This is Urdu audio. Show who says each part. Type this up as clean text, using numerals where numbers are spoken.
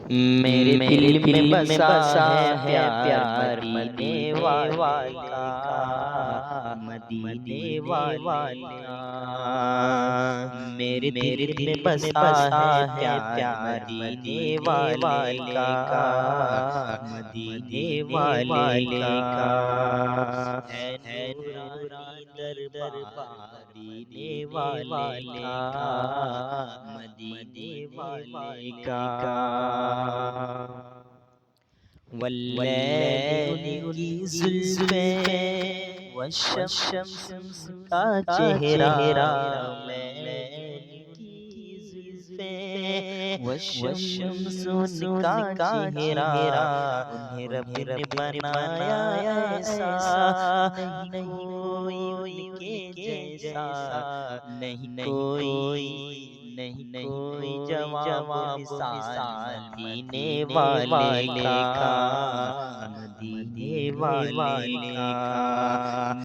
Speaker 1: میرے دل میں بسا ہے پیار مدینے والے کا، مدینے والے کا۔ میرے دل میں بسا ہے پیار مدینے والے کا، مدینے والے کا۔ ہے نورانی دربار مدینے والے کا، مدینے والے کا۔ واللیل ان کی زلفیں والشمس کا چہرہ، واللیل ان کی زلفیں والشمس ان کا چہرہ، انہیں رب نے بنایا ایسا، نہیں کوئی ان کے جیسا، نہیں کوئی جواب مثال مدینے والے کا، مدینے والے کا۔